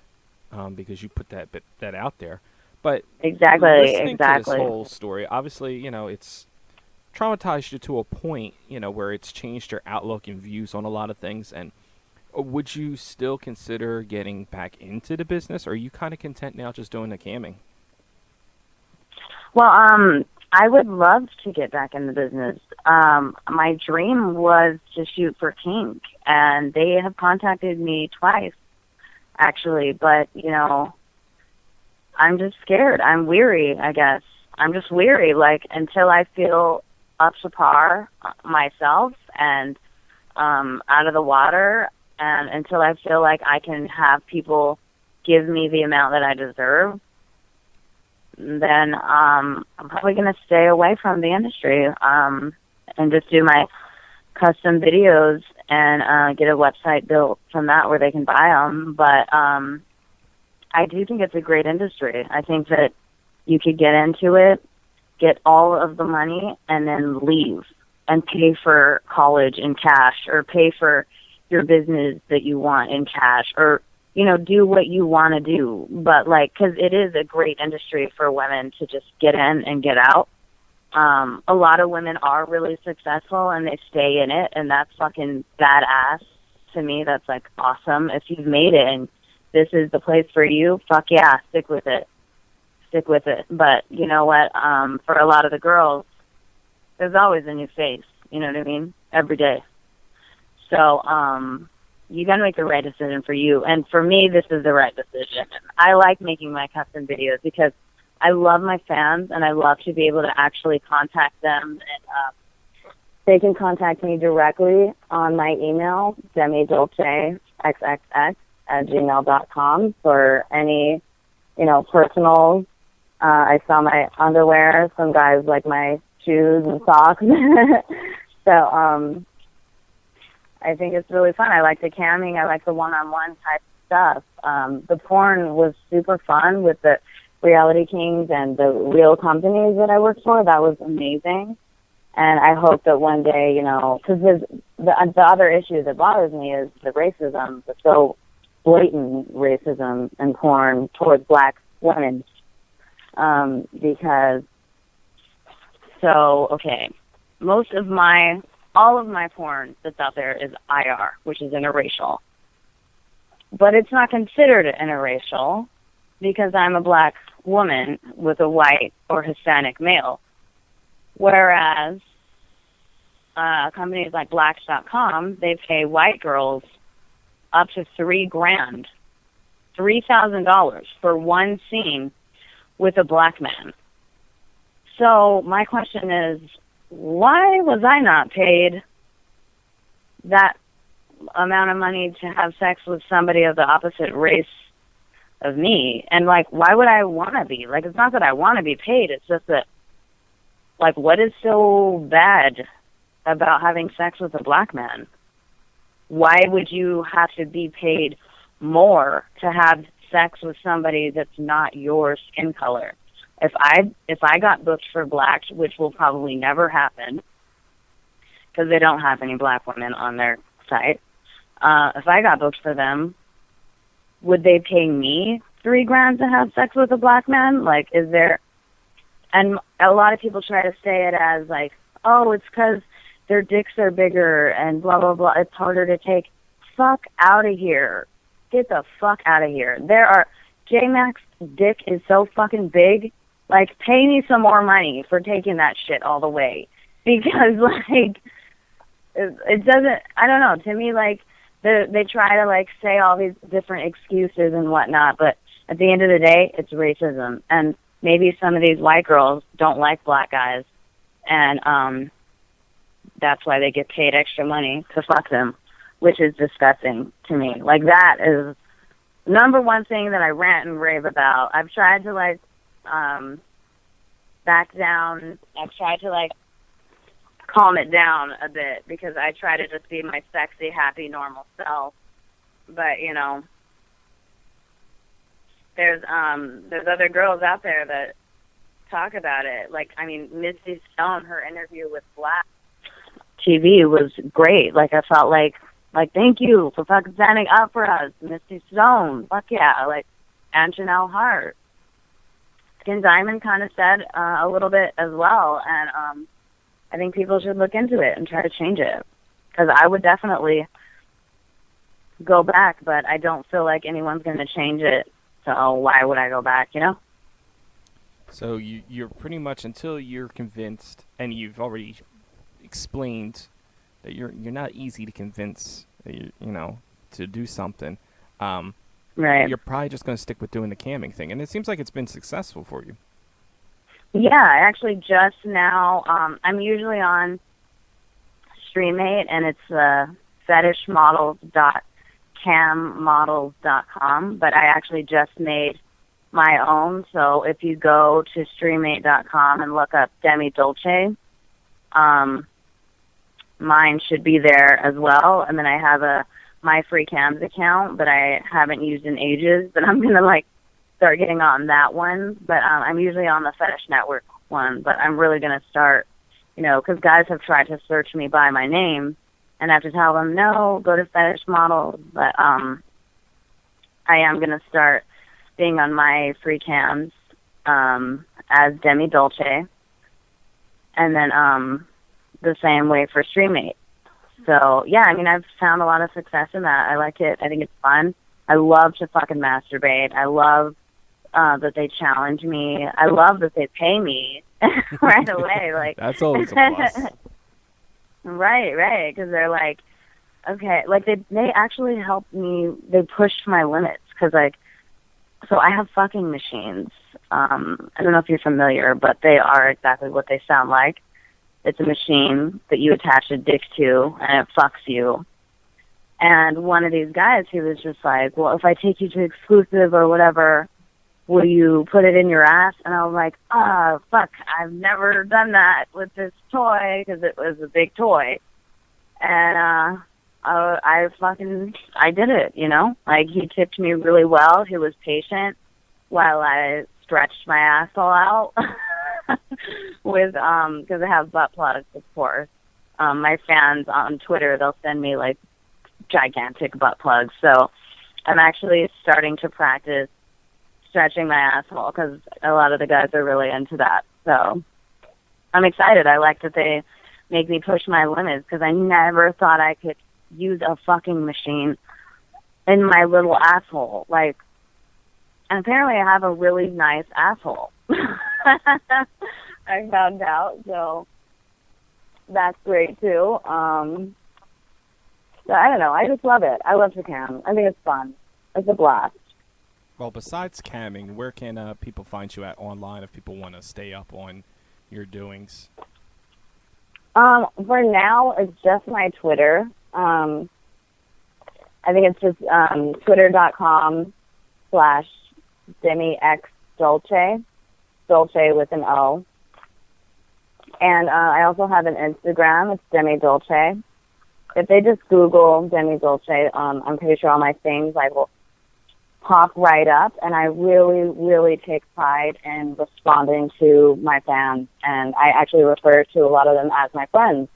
because you put that out there. But listening to this whole story, obviously, you know, it's traumatized you to a point, you know, where it's changed your outlook and views on a lot of things. And would you still consider getting back into the business, or are you kind of content now just doing the camming? Well, I would love to get back in the business. My dream was to shoot for Kink, and they have contacted me twice, actually. But, you know, I'm just scared. I'm weary, I guess. I'm just weary, like, until I feel up to par myself and out of the water, and until I feel like I can have people give me the amount that I deserve, then I'm probably going to stay away from the industry and just do my custom videos and get a website built from that where they can buy them. But I do think it's a great industry. I think that you could get into it, get all of the money, and then leave and pay for college in cash, or pay for your business that you want in cash, or, you know, do what you want to do. But, like, because it is a great industry for women to just get in and get out. A lot of women are really successful and they stay in it, and that's fucking badass to me. That's, like, awesome. If you've made it and this is the place for you, fuck yeah, stick with it. Stick with it. But you know what? For a lot of the girls, there's always a new face. You know what I mean? Every day. So you got to make the right decision for you. And for me, this is the right decision. I like making my custom videos because I love my fans, and I love to be able to actually contact them. And they can contact me directly on my email, Demi Dolce xxx@gmail.com, for any, you know, personal. I sell my underwear. Some guys like my shoes and socks. So I think it's really fun. I like the camming. I like the one-on-one type stuff. The porn was super fun with the Reality Kings and the real companies that I worked for. That was amazing. And I hope that one day, you know, because the other issue that bothers me is the racism, the so blatant racism in porn towards black women. Because, so, okay, all of my porn that's out there is IR, which is interracial. But it's not considered interracial because I'm a black woman with a white or Hispanic male. Whereas companies like Blacks.com, they pay white girls up to $3,000, $3,000 for one scene with a black man. So my question is, why was I not paid that amount of money to have sex with somebody of the opposite race of me? And, like, why would I want to be? Like, it's not that I want to be paid. It's just that Like, what is so bad about having sex with a black man? Why would you have to be paid more to have sex with somebody that's not your skin color? If I got booked for blacks, which will probably never happen, because they don't have any black women on their site, if I got booked for them, would they pay me $3,000 to have sex with a black man? Like, is there? And a lot of people try to say it as like, oh, it's because their dicks are bigger and blah, blah, blah. It's harder to take. Fuck out of here. Get the fuck out of here. J-Mac's dick is so fucking big. Like, pay me some more money for taking that shit all the way. Because, like, it doesn't, I don't know. To me, like, they try to, like, say all these different excuses and whatnot. But at the end of the day, it's racism. And maybe some of these white girls don't like black guys, and that's why they get paid extra money to fuck them, which is disgusting to me. Like, that is number one thing that I rant and rave about. I've tried to, like, back down. I've tried to, like, calm it down a bit because I try to just be my sexy, happy, normal self. But, you know, there's other girls out there that talk about it. Like, I mean, Misty Stone, her interview with Black TV was great. Like, I felt like thank you for fucking standing up for us, Misty Stone. Fuck yeah. Like, and Janelle Hart. Skin Diamond kind of said a little bit as well, and I think people should look into it and try to change it, because I would definitely go back, but I don't feel like anyone's going to change it. So why would I go back, you know? So you're pretty much, until you're convinced, and you've already explained that you're not easy to convince, you know, to do something. Right. You're probably just going to stick with doing the camming thing, and it seems like it's been successful for you. Yeah, I actually just now, I'm usually on StreamMate, and it's fetishmodels.cammodels.com, but I actually just made my own. So if you go to StreamMate.com and look up Demi Dolce, mine should be there as well. And then I have a My Free Cams account, but I haven't used in ages, but I'm going to, like, start getting on that one. But I'm usually on the Fetish Network one, but I'm really going to start, you know, because guys have tried to search me by my name, and I have to tell them, no, go to Fetish Models. But I am going to start being on My Free Cams as Demi Dolce, and then the same way for StreamMate. So, yeah, I mean, I've found a lot of success in that. I like it. I think it's fun. I love to fucking masturbate. I love that they challenge me. I love that they pay me right away. Like, that's always a plus. Right, because they're like, okay, like, they actually helped me. They pushed my limits, because, like, so I have fucking machines. I don't know if you're familiar, but they are exactly what they sound like. It's a machine that you attach a dick to, and it fucks you. And one of these guys, he was just like, well, if I take you to exclusive or whatever, will you put it in your ass? And I was like, fuck, I've never done that with this toy, because it was a big toy. And I did it, you know? Like, he tipped me really well. He was patient while I stretched my asshole out. With because I have butt plugs, of course. My fans on Twitter, they'll send me, like, gigantic butt plugs. So I'm actually starting to practice stretching my asshole, because a lot of the guys are really into that. So I'm excited. I like that they make me push my limits, because I never thought I could use a fucking machine in my little asshole. Like, and apparently I have a really nice asshole. I found out, so that's great too. So I don't know. I just love it. I love to cam. I think it's fun. It's a blast. Well, besides camming, where can people find you at online if people want to stay up on your doings? For now, it's just my Twitter. I think it's just twitter.com/DemiXDolce. Dolce with an O. And I also have an Instagram. It's Demi Dolce. If they just Google Demi Dolce, I'm pretty sure all my things will pop right up. And I really, really take pride in responding to my fans. And I actually refer to a lot of them as my friends.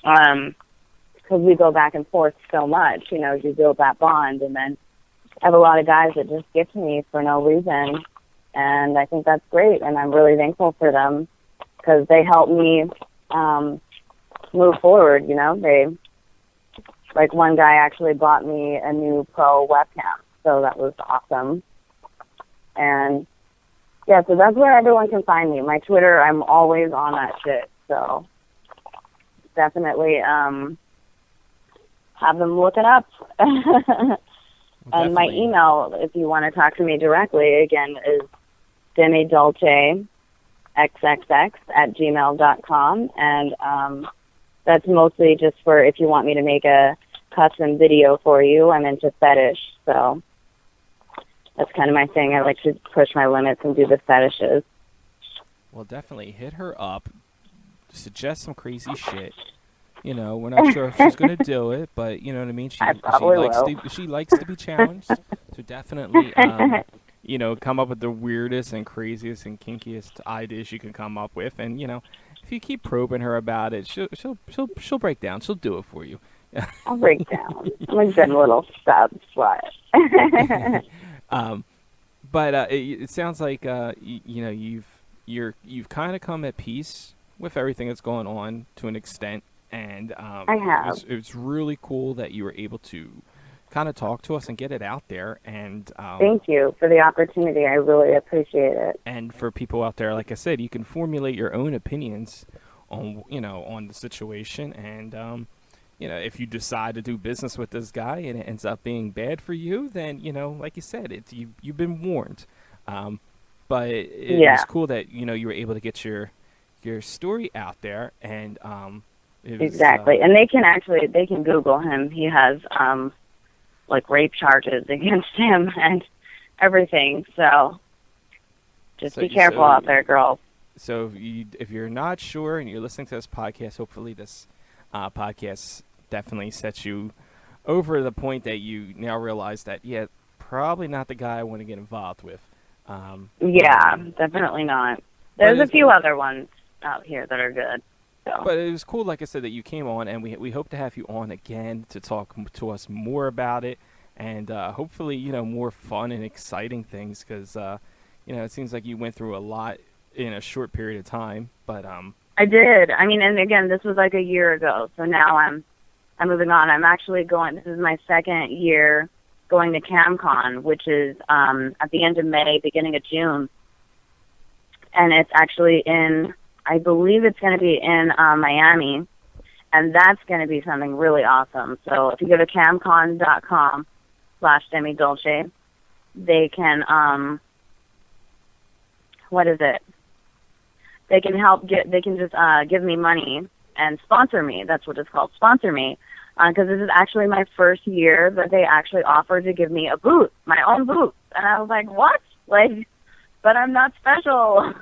Because we go back and forth so much, you build that bond. And then I have a lot of guys that just get to me for no reason. And I think that's great. And I'm really thankful for them because they help me move forward, They, like, one guy actually bought me a new pro webcam. So that was awesome. And, yeah, so that's where everyone can find me. My Twitter, I'm always on that shit. So definitely have them look it up. And my email, if you want to talk to me directly, again, is demidolcexxx@gmail.com. And that's mostly just for if you want me to make a custom video for you. I'm into fetish, so that's kind of my thing. I like to push my limits and do the fetishes. Well, definitely hit her up. Suggest some crazy shit. We're not sure if she's going to do it, but you know what I mean? She likes to be challenged. So definitely, come up with the weirdest and craziest and kinkiest ideas you can come up with. And, if you keep probing her about it, she'll break down. She'll do it for you. I'll break down. I'm a good little sub slut. But it sounds like, you've kind of come at peace with everything that's going on to an extent. And I have. It's really cool that you were able to kind of talk to us and get it out there. And thank you for the opportunity. I really appreciate it. And for people out there, like I said, you can formulate your own opinions on on the situation. And if you decide to do business with this guy and it ends up being bad for you, then like you said, you've been warned. But it was cool that you were able to get your story out there. And exactly. And they can Google him. He has rape charges against him and everything. So just be careful out there, girls. So if you're not sure and you're listening to this podcast, hopefully this podcast definitely sets you over the point that you now realize that, probably not the guy I want to get involved with. Definitely not. There's a few other ones out here that are good. So. But it was cool, like I said, that you came on, and we hope to have you on again to talk to us more about it, and hopefully, more fun and exciting things, because, it seems like you went through a lot in a short period of time, but... I did. I mean, and again, this was like a year ago, so now I'm moving on. I'm actually this is my second year going to CamCon, which is at the end of May, beginning of June, and it's actually I believe it's going to be in Miami, and that's going to be something really awesome. So if you go to camcon.com/DemiDolce, they can, They can just give me money and sponsor me. That's what it's called, sponsor me. Because this is actually my first year that they actually offered to give me a booth, my own booth. And I was like, what? But I'm not special.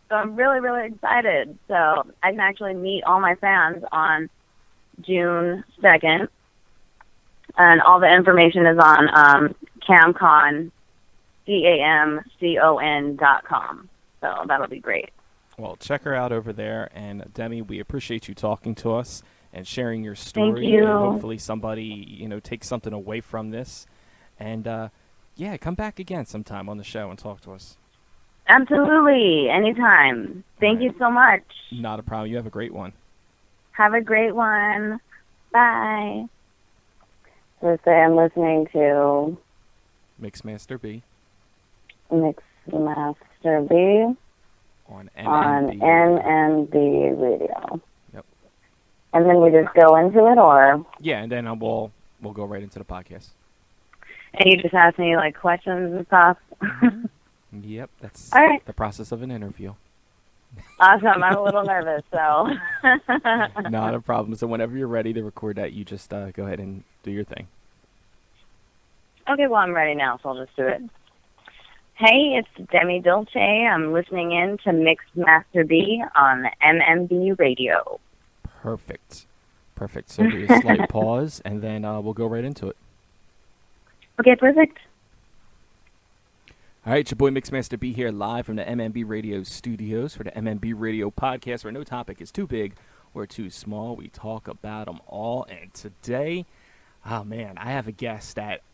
So I'm really, really excited. So I can actually meet all my fans on June 2nd. And all the information is on CamCon, CamCon.com. So that'll be great. Well, check her out over there. And Demi, we appreciate you talking to us and sharing your story. Thank you. And hopefully somebody, takes something away from this. And, come back again sometime on the show and talk to us. Absolutely. Anytime. Thank you so much. Not a problem. You have a great one. Have a great one. Bye. So say I'm listening to Mixmaster B. Mixmaster B. On MMB Radio. Yep. And then we just go into it, or? Yeah, and then we'll go right into the podcast. And you just ask me, questions and stuff? Yep, that's all right. The process of an interview. Awesome. I'm a little nervous, so. Not a problem. So whenever you're ready to record that, you just go ahead and do your thing. Okay, well, I'm ready now, so I'll just do it. Hey, it's Demi Dolce. I'm listening in to Mixed Master B on MMB Radio. Perfect. Perfect. So there's a slight pause, and then we'll go right into it. Okay, perfect. All right, it's your boy Mixmaster B here live from the MMB Radio studios for the MMB Radio podcast where no topic is too big or too small. We talk about them all. And today, oh man, I have a guest that